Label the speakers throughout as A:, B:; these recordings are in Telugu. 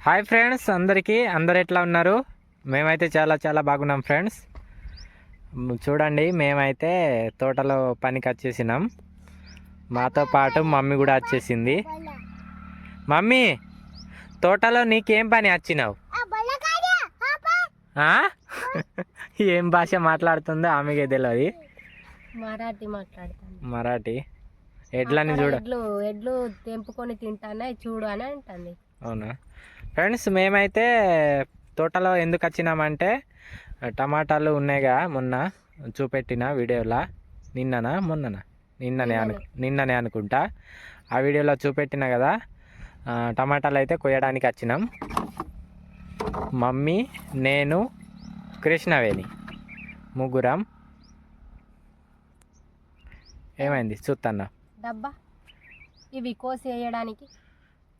A: హాయ్ ఫ్రెండ్స్, అందరు ఎట్లా ఉన్నారు? మేమైతే చాలా చాలా బాగున్నాం ఫ్రెండ్స్. చూడండి, మేమైతే తోటలో పనికి వచ్చేసినాం. మాతో పాటు మమ్మీ కూడా వచ్చేసింది. మమ్మీ, తోటలో నీకేం పని వచ్చినావు? ఏం భాష మాట్లాడుతుందో ఆమెకే తెలియదు. మరాఠీ. ఎడ్లని
B: ఎడ్లు తెంపుకొని తింటానే చూడు అని అంటుంది.
A: అవునా ఫ్రెండ్స్, మేమైతే తోటలో ఎందుకు వచ్చినామంటే టమాటాలు ఉన్నాయిగా, మొన్న చూపెట్టిన వీడియోలో. నిన్ననే అనుకుంటా. ఆ వీడియోలో చూపెట్టిన కదా, టమాటాలు అయితే కొయ్యడానికి వచ్చినాం. మమ్మీ, నేను, కృష్ణవేణి ముగ్గురం. ఏమైంది చూస్తున్నా?
B: డబ్బా ఇవి కోసి వేయడానికి.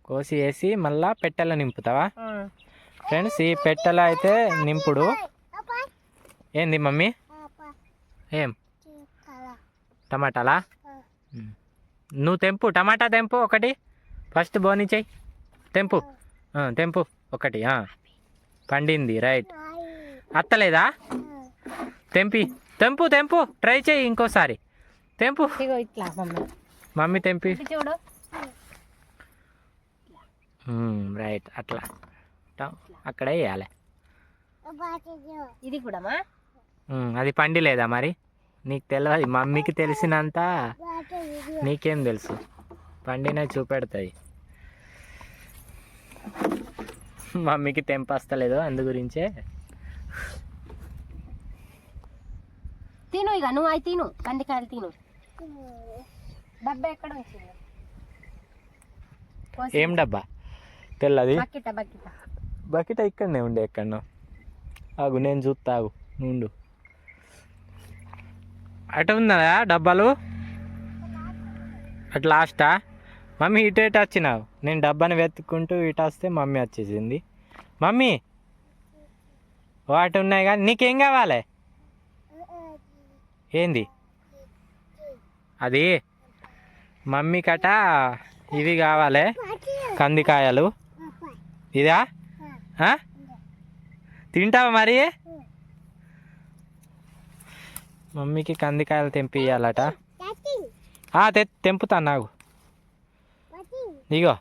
A: కోసి వేసి మళ్ళా పెట్టెలో నింపుతావా? ఫ్రెండ్స్, ఈ పెట్టెలో అయితే నింపుడు. ఏంది మమ్మీ? ఏం టమాటాలా? నువ్వు తెంపు, టమాటా తెంపు ఒకటి. ఫస్ట్ బోని చెయ్యి, తెంపు ఒకటి. పండింది, రైట్. అత్తలేదా? తెంపు ట్రై చెయ్యి ఇంకోసారి. తెంపు. మమ్మీ తెంపి
B: చూడు.
A: రైట్, అట్లా అక్కడే వేయాలి.
B: ఇది కూడా
A: అది పండి లేదా మరి? నీకు తెలియదు, మమ్మీకి తెలిసినంత నీకేం తెలుసు? పండిన చూపెడతాయి. మమ్మీకి తెంపస్తలేదు, అందు గురించే.
B: తిను, ఇక నువ్వు అవి తిను, కందికాయలు తిను. డబ్బా ఎక్కడ వచ్చింది?
A: ఏం డబ్బా? తెల్లది
B: బకెట
A: బకెట ఇక్కడనే ఉండే. ఎక్కడనో ఆగు, నేను చూస్తా. ఆగు, నుండు. అటు ఉందా డబ్బాలు? అటు లాస్టా? మమ్మీ ఇటు వచ్చినావు. నేను డబ్బాని వెతుక్కుంటూ ఇటు వస్తే మమ్మీ వచ్చేసింది. మమ్మీ, వాటి ఉన్నాయి కానీ నీకేం కావాలి? ఏంది అది? మమ్మీ కట ఇవి కావాలి, కందికాయలు. ఇదా? తింటావా మరి? మమ్మీకి కందికాయలు తెంపియాలట. తెంపుతాను, నాకు. ఇగో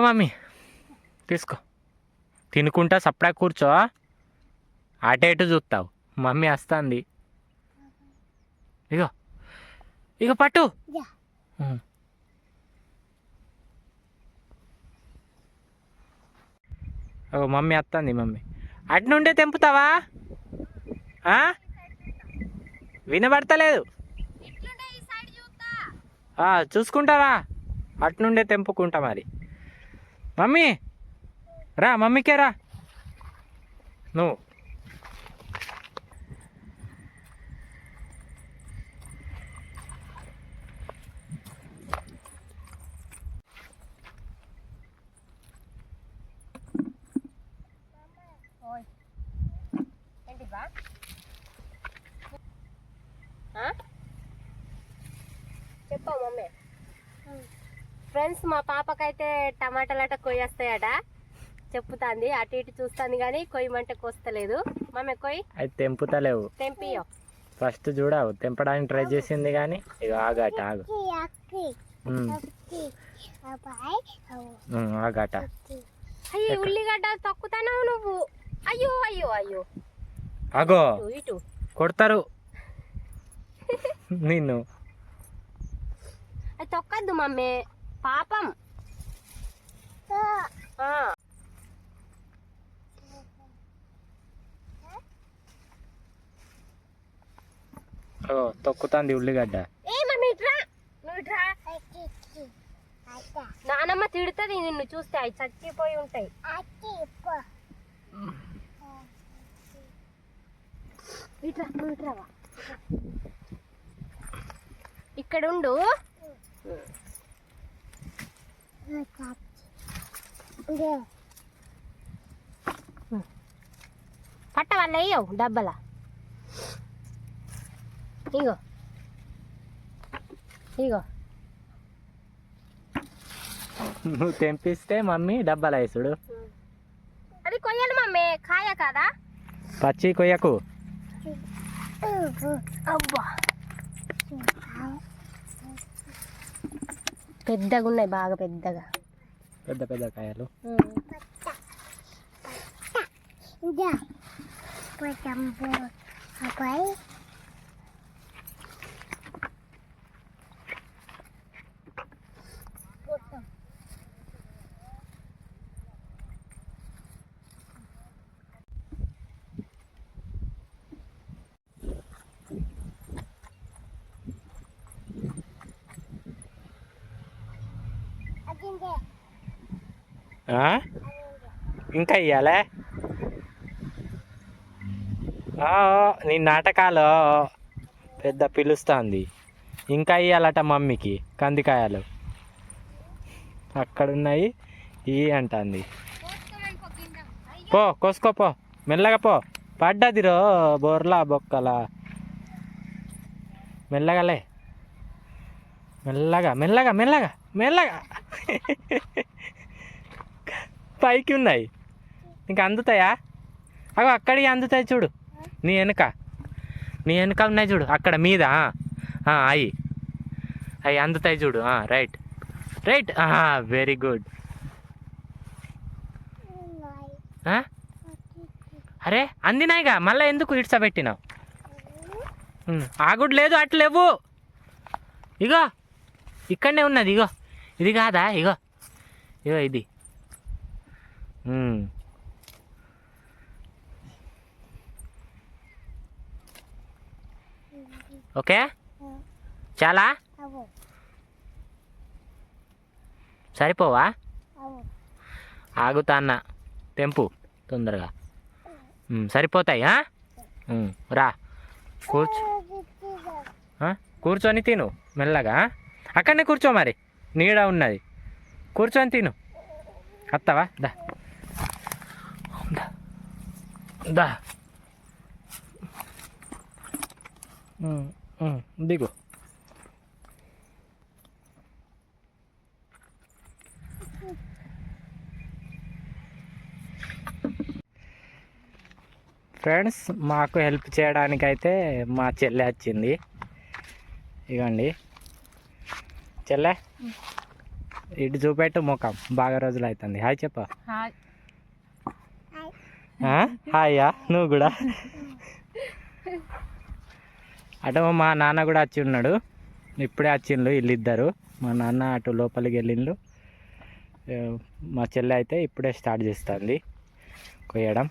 A: మమ్మీ, తీసుకో. తినుకుంటా సప్డా కూర్చో. అటు ఇటు చూస్తావు, మమ్మీ వస్తుంది. ఇగో పట్టు. మమ్మీ వస్తుంది. మమ్మీ అటు నుండే తెంపుతావా? వినబడతలేదు. చూసుకుంటారా? అటు నుండే తెంపుకుంటా మరి. మమ్మీ రా, మమ్మీకే రా నువ్వు.
B: చెప్పా మమ్మీ. ఫ్రెండ్స్, మా పాపకైతే టమాటాలు అట కొయ్యేస్తాయట చెప్పుతాంది. అటు ఇటు చూస్తుంది కానీ కొయ్యమంటే కొస్తలేదు. మమ్మీ కొయ్యి.
A: అది తెంపుతలేవు.
B: తెంపియో.
A: ఫస్ట్ చూడవు, తెంపడానికి ట్రై చేసింది కానీ ఇక ఆగాట. ఆగాట.
B: అయ్యో, ఉల్లిగడ్డ తొక్కుతానావు నువ్వు. అయ్యో అయ్యో అయ్యో.
A: అగో,
B: ఇటు
A: కొడతారు నిన్ను.
B: అది తొక్కద్దు మమ్మీ, పాపం.
A: తొక్కుతాంది ఉల్లిగడ్డ.
B: ఏ మమ్మీ, ఇట్రా, నువ్వు ఇట్రా. నానమ్మ తిడుతుంది నిన్ను చూస్తే. అవి చచ్చిపోయి ఉంటాయి. ఇట్రా, నువ్వు ఇట్రావా. ఇక్కడ ఉండు. పట్ట వాళ్ళ అయ్యో డబ్బలా. ఇగో
A: నువ్వు తెంపిస్తే మమ్మీ డబ్బాలు వేసుడు.
B: అది కొయ్యాలి మమ్మీ, కాయ కాదా?
A: పచ్చి కొయ్యకు.
B: అబ్బా పెద్దగా ఉన్నాయి, బాగా పెద్దగా,
A: పెద్ద పెద్ద కాయలు. ఇంకా ఇయ్యాలే నీ నాటకాలు పెద్ద పిలుస్తుంది. ఇంకా ఇయ్యాలట మమ్మీకి కందికాయలు. అక్కడున్నాయి ఇవి అంటుంది. పో కోసుకోపో, మెల్లగా పో. పడ్డదిరో బోర్లా బొక్కలా. మెల్లగాలే, మెల్లగా మెల్లగా మెల్లగా మెల్లగా. పైకి ఉన్నాయి, ఇంకా అందుతాయా? అగో అక్కడికి అందుతాయి చూడు, నీ వెనుక ఉన్నాయి చూడు, అక్కడ మీద అవి అందుతాయి చూడు. Right right, very good. అరే అందినాయిగా, మళ్ళీ ఎందుకు ఇడ్చబెట్టినావు? ఆగుడు లేదు, అటు లేవు. ఇగో ఇక్కడనే ఉన్నది, ఇగో ఇది కాదా? ఇగో ఇగో ఇది. ఓకే, చాలా సరిపోవా? ఆగుతా అన్న, తెంపు తొందరగా. సరిపోతాయి. రా కూర్చొని తిను మెల్లగా. అక్కడనే కూర్చో, మరి నీడ ఉన్నది, కూర్చొని తిను. వస్తావా? దా దా దిగు. ఫ్రెండ్స్, మాకు హెల్ప్ చేయడానికైతే మా చెల్లె వచ్చింది. ఇగండి చెల్లె, ఇటు చూపెట్టు ముఖం, బాగా రోజులు అవుతుంది. హాయ్ చెప్ప. హాయ్యా, నువ్వు కూడా. అటు మా నాన్న కూడా వచ్చి ఉన్నాడు, ఇప్పుడే వచ్చిండ్రు వీళ్ళిద్దరు. మా నాన్న అటు లోపలికి వెళ్ళిండ్రు, మా చెల్లె అయితే ఇప్పుడే స్టార్ట్ చేస్తుంది కొయ్యడం.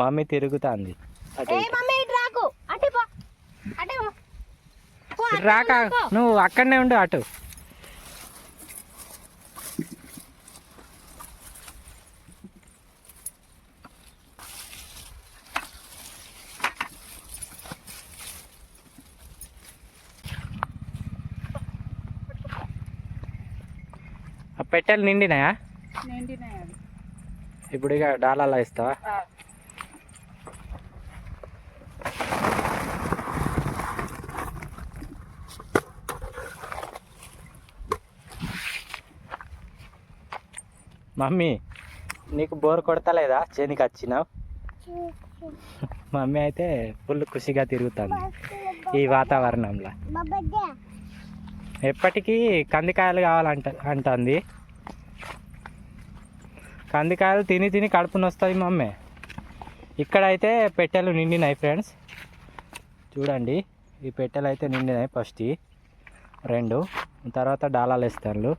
A: మమ్మీ తిరుగుతుంది. రాక నువ్వు అక్కడనే ఉండు. అటు పెట్టెలు నిండినాయా? ఇప్పుడు ఇక డాలాలా ఇస్తావా? మమ్మీ నీకు బోర్ కొడతలేదా చేనికి వచ్చినావు? మమ్మీ అయితే ఫుల్ ఖుషిగా తిరుగుతుంది ఈ వాతావరణంలో. ఎప్పటికీ కందికాయలు అంటుంది. కందికాయలు తిని తిని కడుపుని వస్తుంది మమ్మీ. ఇక్కడైతే పెట్టెలు నిండినాయి ఫ్రెండ్స్, చూడండి. ఈ పెట్టెలు అయితే నిండినాయి. ఫస్ట్ 2, తర్వాత డాలాలు వేస్తాను.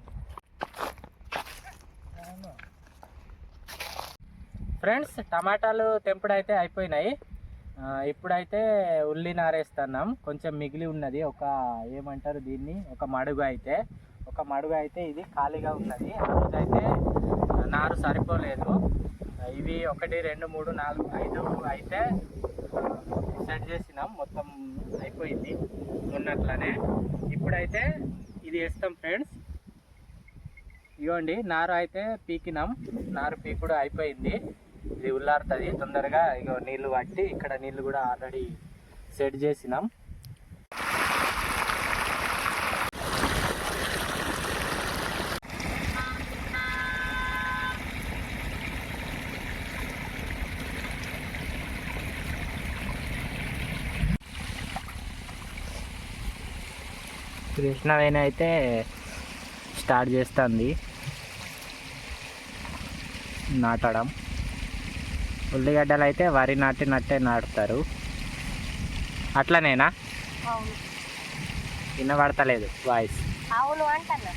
A: ఫ్రెండ్స్, టమాటాలు తెంపుడు అయితే అయిపోయినాయి. ఇప్పుడైతే ఉల్లి నారేస్తున్నాం. కొంచెం మిగిలి ఉన్నది, ఏమంటారు దీన్ని, ఒక మడుగు అయితే ఇది ఖాళీగా ఉన్నది. ఆ రోజైతే నారు సరిపోలేదు. ఇవి 1, 2, 3, 4, 5 అయితే సెట్ చేసినాం. మొత్తం అయిపోయింది ఉన్నట్లనే. ఇప్పుడైతే ఇది వేస్తాం ఫ్రెండ్స్. ఇగోండి నారు అయితే పీకినాం. నారు పీకుడు అయిపోయింది. ఇది ఉల్లారుతుంది తొందరగా. ఇగో నీళ్లు పట్టి ఇక్కడ నీళ్లు కూడా ఆల్రెడీ సెట్ చేసినాం. కృష్ణవేణి అయితే స్టార్ట్ చేస్తుంది నాటడం. ఉల్లిగడ్డలు అయితే వరి నాటినట్టే నాటుతారు. అట్లనేనా?
B: అవును.
A: వినబడతలేదు వాయిస్.
B: అవును అంటన్నా.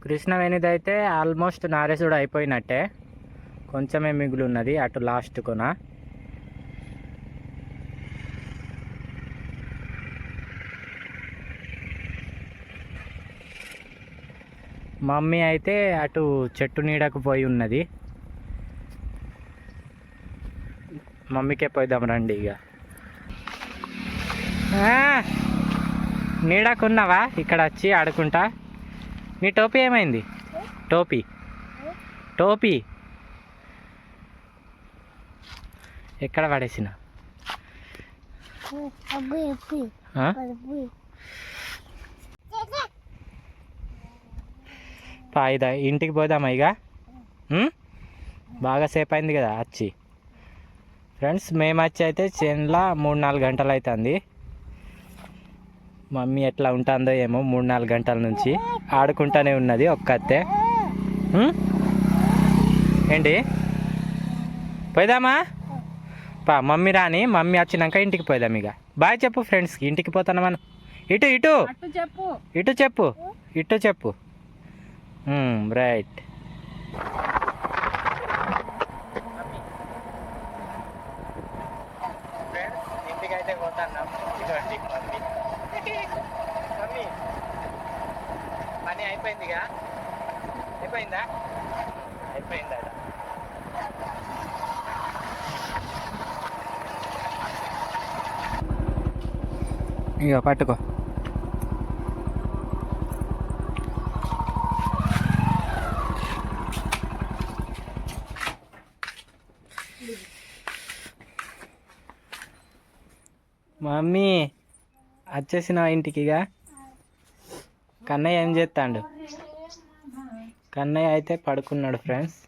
A: కృష్ణవేణిది అయితే ఆల్మోస్ట్ నారేసుడు అయిపోయినట్టే. కొంచెమే మిగులు ఉన్నది అటు లాస్ట్ కొన. మమ్మీ అయితే అటు చెట్టు నీడకు పోయి ఉన్నది. మమ్మీకే పోయిద్దాం రండి. ఇక నీడకున్నావా ఇక్కడ వచ్చి ఆడుకుంటా? నీ టోపీ ఏమైంది? టోపీ టోపీ ఎక్కడ పడేసిన? పాయిదా ఇంటికి పోదామా ఇక? బాగా సేపు అయింది కదా వచ్చి. ఫ్రెండ్స్ మేము వచ్చి అయితే చేనులో 3-4 గంటలు అవుతుంది. మమ్మీ ఎట్లా ఉంటుందో ఏమో 3-4 గంటల నుంచి ఆడుకుంటానే ఉన్నది ఒక్కతే. ఏంటి పోయిదామా? మమ్మీ రాని, మమ్మీ వచ్చినాక ఇంటికి పోయిదాం. ఇక బాయ్ చెప్పు ఫ్రెండ్స్కి. ఇంటికి పోతాను మనం. ఇటు ఇటు
B: చెప్పు,
A: ఇటు చెప్పు, ఇటు చెప్పు. రైట్. ఇంటికి అయితే పోతాను. మమ్మీ పని అయిపోయిందిగా? అయిపోయిందా? అయిపోయిందా? ఇక పట్టుకో. మమ్మీ వచ్చేసిన ఇంటికి. ఇక కన్నయ్య ఏం చేస్తాడు? కన్నయ్య అయితే పడుకున్నాడు ఫ్రెండ్స్.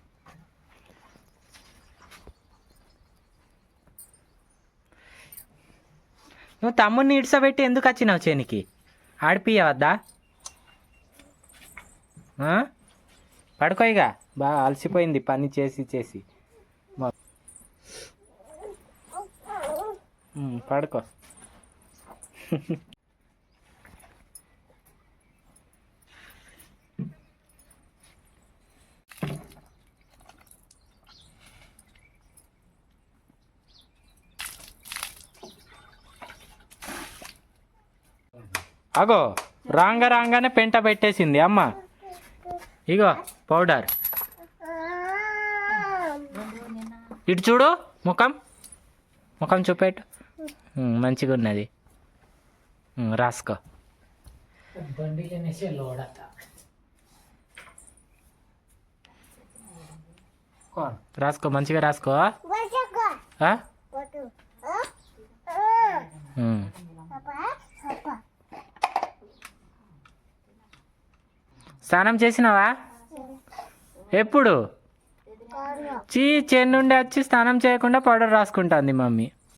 A: నువ్వు తమ్ముడిని ఇడ్సబెట్టి ఎందుకు వచ్చినావు చేనికి? ఆడిపియవద్దా? పడుకో ఇక. బాగా అలసిపోయింది పని చేసి చేసి. పడుకో. అగో రాగానే పెంట పెట్టేసింది అమ్మ. ఇగో పౌడర్. ఇటు చూడు, ముఖం ముఖం చూపెట్టు. మంచిగా ఉన్నది. రాసుకో. రాసుకో, మంచిగా రాసుకో. స్నానం చేసినావా? ఎప్పుడు? చేను నుండి వచ్చి స్నానం చేయకుండా పౌడర్ రాసుకుంటుంది మమ్మీ.